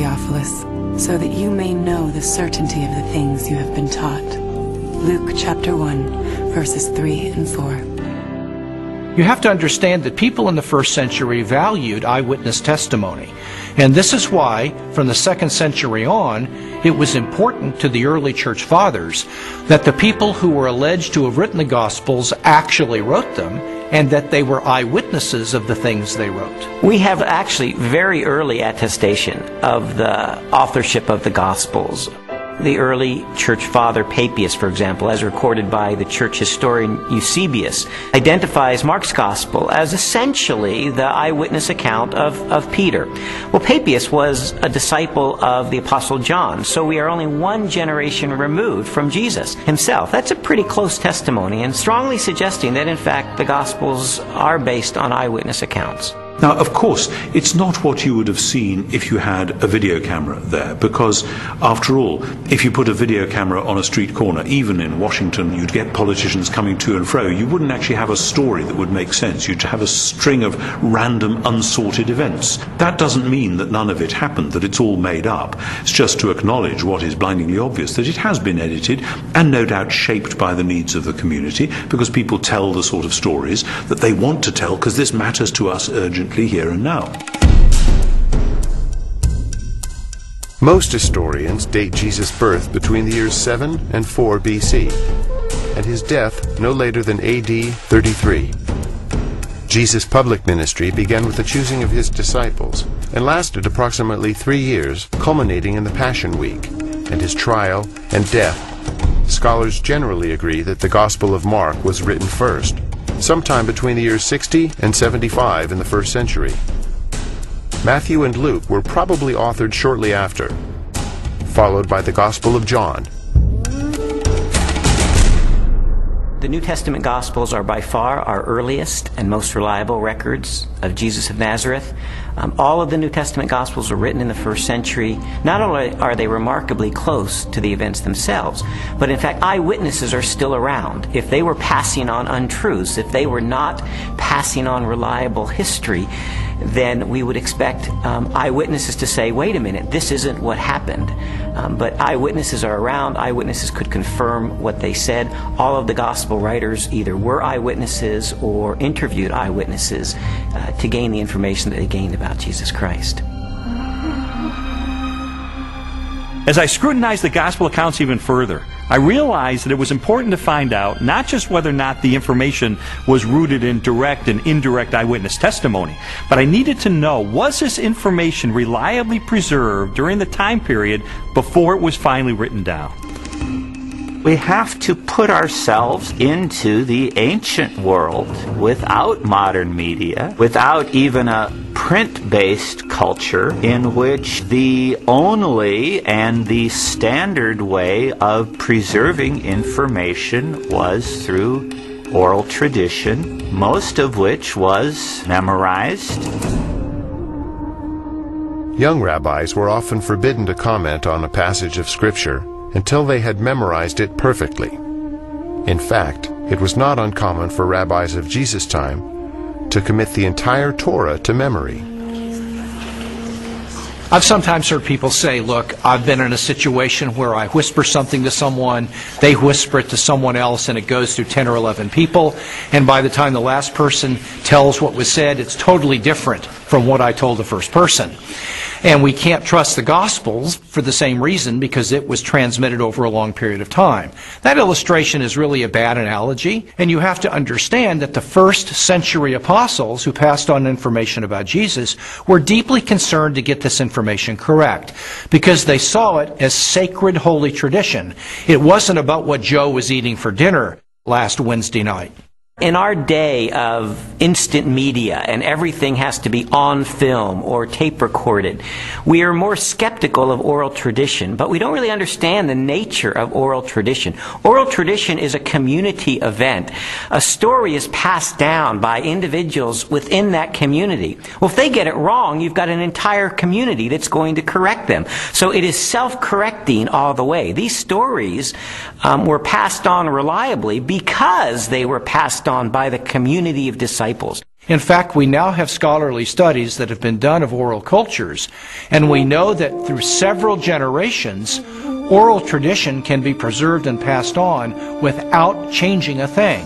Theophilus, so that you may know the certainty of the things you have been taught. Luke chapter 1, verses 3 and 4. You have to understand that people in the first century valued eyewitness testimony. And this is why, from the 2nd century on, it was important to the early church fathers that the people who were alleged to have written the Gospels actually wrote them, and that they were eyewitnesses of the things they wrote. We have actually very early attestation of the authorship of the Gospels. The early church father Papias, for example, as recorded by the church historian Eusebius, identifies Mark's Gospel as essentially the eyewitness account of Peter. Well, Papias was a disciple of the Apostle John, so we are only one generation removed from Jesus himself. That's a pretty close testimony, and strongly suggesting that, in fact, the Gospels are based on eyewitness accounts. Now, of course, it's not what you would have seen if you had a video camera there, because, after all, if you put a video camera on a street corner, even in Washington, you'd get politicians coming to and fro. You wouldn't actually have a story that would make sense. You'd have a string of random, unsorted events. That doesn't mean that none of it happened, that it's all made up. It's just to acknowledge what is blindingly obvious, that it has been edited and no doubt shaped by the needs of the community, because people tell the sort of stories that they want to tell, because this matters to us urgently here and now. Most historians date Jesus' birth between the years 7 and 4 BC, and his death no later than AD 33. Jesus' public ministry began with the choosing of his disciples and lasted approximately 3 years, culminating in the Passion Week and his trial and death. Scholars generally agree that the Gospel of Mark was written first, sometime between the years 60 and 75 in the 1st century. Matthew and Luke were probably authored shortly after, followed by the Gospel of John. The New Testament Gospels are by far our earliest and most reliable records of Jesus of Nazareth. All of the New Testament Gospels were written in the 1st century. Not only are they remarkably close to the events themselves, but in fact eyewitnesses are still around. If they were passing on untruths, if they were not passing on reliable history, then we would expect eyewitnesses to say, wait a minute, this isn't what happened. But eyewitnesses are around. Eyewitnesses could confirm what they said. All of the gospel writers either were eyewitnesses or interviewed eyewitnesses to gain the information that they gained about Jesus Christ. As I scrutinized the gospel accounts even further, I realized that it was important to find out not just whether or not the information was rooted in direct and indirect eyewitness testimony, but I needed to know, was this information reliably preserved during the time period before it was finally written down? We have to put ourselves into the ancient world without modern media, without even a print-based culture in which the only and the standard way of preserving information was through oral tradition, most of which was memorized. Young rabbis were often forbidden to comment on a passage of Scripture until they had memorized it perfectly. In fact, it was not uncommon for rabbis of Jesus' time to commit the entire Torah to memory. I've sometimes heard people say, look, I've been in a situation where I whisper something to someone, they whisper it to someone else, and it goes through 10 or 11 people, and by the time the last person tells what was said, it's totally different from what I told the first person. And we can't trust the Gospels for the same reason, because it was transmitted over a long period of time. That illustration is really a bad analogy, and you have to understand that the 1st century apostles who passed on information about Jesus were deeply concerned to get this information correct, because they saw it as sacred holy tradition. It wasn't about what Joe was eating for dinner last Wednesday night. In our day of instant media and everything has to be on film or tape recorded, we are more skeptical of oral tradition, but we don't really understand the nature of oral tradition. Oral tradition is a community event. A story is passed down by individuals within that community. Well, if they get it wrong, you've got an entire community that's going to correct them. So it is self-correcting all the way. These stories were passed on reliably because they were passed on by the community of disciples. In fact, we now have scholarly studies that have been done of oral cultures, and we know that through several generations, oral tradition can be preserved and passed on without changing a thing.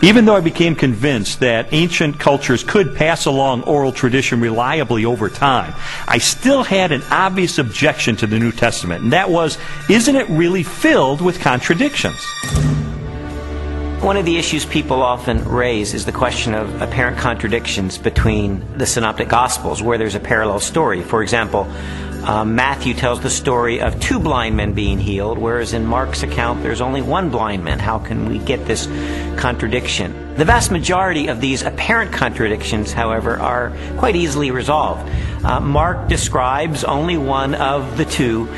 Even though I became convinced that ancient cultures could pass along oral tradition reliably over time, I still had an obvious objection to the New Testament, and that was, isn't it really filled with contradictions? One of the issues people often raise is the question of apparent contradictions between the Synoptic Gospels, where there's a parallel story. For example, Matthew tells the story of 2 blind men being healed, whereas in Mark's account there's only 1 blind man. How can we get this contradiction? The vast majority of these apparent contradictions, however, are quite easily resolved. Mark describes only one of the 2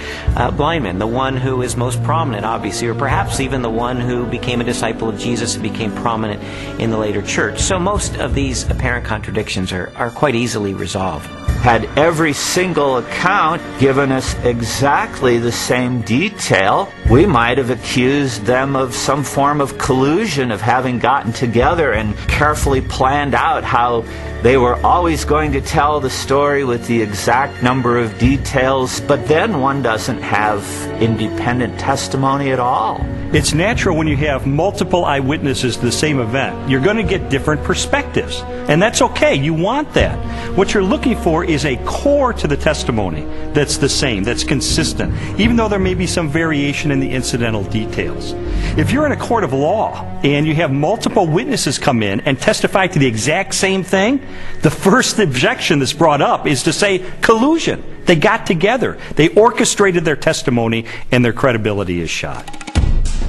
blind men, the one who is most prominent, obviously, or perhaps even the one who became a disciple of Jesus and became prominent in the later church. So most of these apparent contradictions are quite easily resolved. Had every single account given us exactly the same detail, we might have accused them of some form of collusion, of having gotten together and carefully planned out how they were always going to tell the story with the exact number of details, but then one doesn't have independent testimony at all. It's natural when you have multiple eyewitnesses to the same event. You're going to get different perspectives, and that's okay. You want that. What you're looking for is a core to the testimony that's the same, that's consistent, even though there may be some variation in the incidental details. If you're in a court of law and you have multiple witnesses come in and testify to the exact same thing, the first objection that's brought up is to say collusion. They got together. They orchestrated their testimony, and their credibility is shot.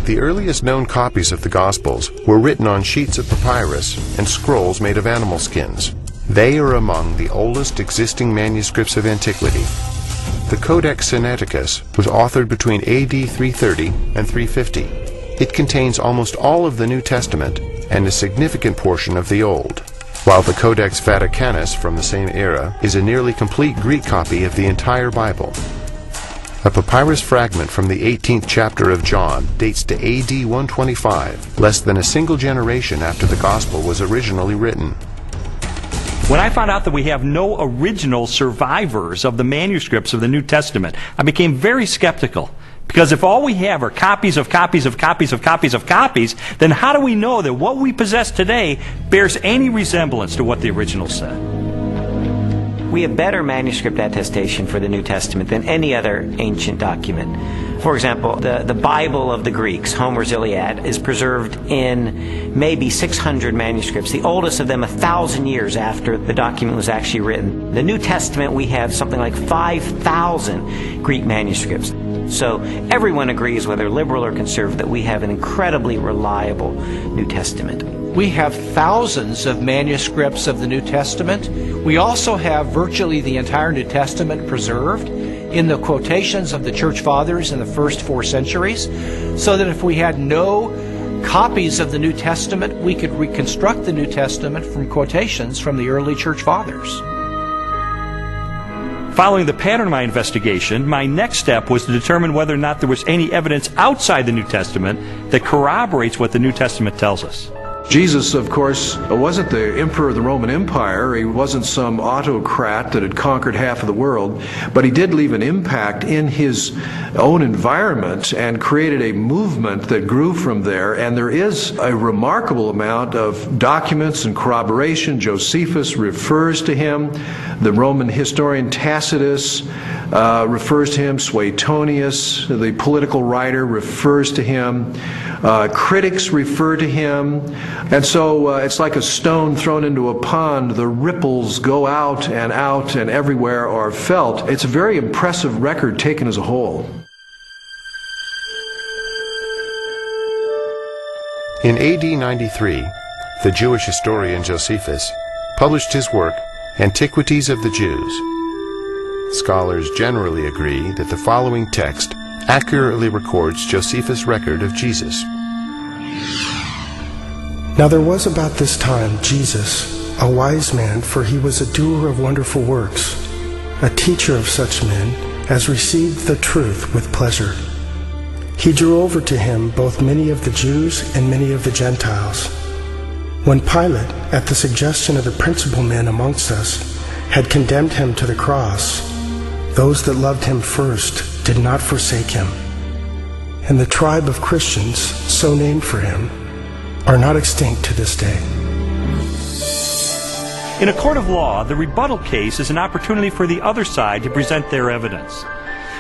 The earliest known copies of the Gospels were written on sheets of papyrus and scrolls made of animal skins. They are among the oldest existing manuscripts of antiquity. The Codex Sinaiticus was authored between AD 330 and 350. It contains almost all of the New Testament and a significant portion of the Old, while the Codex Vaticanus from the same era is a nearly complete Greek copy of the entire Bible. A papyrus fragment from the 18th chapter of John dates to AD 125, less than a single generation after the Gospel was originally written. When I found out that we have no original survivors of the manuscripts of the New Testament, I became very skeptical. Because if all we have are copies of copies of copies of copies of copies, then how do we know that what we possess today bears any resemblance to what the original said? We have better manuscript attestation for the New Testament than any other ancient document. For example, the Bible of the Greeks, Homer's Iliad, is preserved in maybe 600 manuscripts, the oldest of them 1,000 years after the document was actually written. The New Testament, we have something like 5,000 Greek manuscripts. So everyone agrees, whether liberal or conservative, that we have an incredibly reliable New Testament. We have thousands of manuscripts of the New Testament. We also have virtually the entire New Testament preserved in the quotations of the Church Fathers in the first 4 centuries, so that if we had no copies of the New Testament, we could reconstruct the New Testament from quotations from the early Church Fathers. Following the pattern of my investigation, my next step was to determine whether or not there was any evidence outside the New Testament that corroborates what the New Testament tells us. Jesus, of course, wasn't the emperor of the Roman Empire. He wasn't some autocrat that had conquered half of the world, but he did leave an impact in his own environment and created a movement that grew from there. And there is a remarkable amount of documents and corroboration. Josephus refers to him. The Roman historian Tacitus refers to him. Suetonius, the political writer, refers to him. Critics refer to him. And so it's like a stone thrown into a pond. The ripples go out and everywhere are felt. It's a very impressive record taken as a whole. In AD 93, the Jewish historian Josephus published his work, Antiquities of the Jews. Scholars generally agree that the following text accurately records Josephus' record of Jesus. Now there was about this time Jesus, a wise man, for he was a doer of wonderful works, a teacher of such men as received the truth with pleasure. He drew over to him both many of the Jews and many of the Gentiles. When Pilate, at the suggestion of the principal men amongst us, had condemned him to the cross, those that loved him first did not forsake him. And the tribe of Christians, so named for him, are not extinct to this day. In a court of law, the rebuttal case is an opportunity for the other side to present their evidence.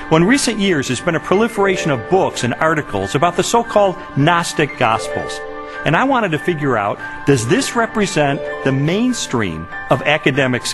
Well, in recent years, there's been a proliferation of books and articles about the so-called Gnostic Gospels. And I wanted to figure out, does this represent the mainstream of academic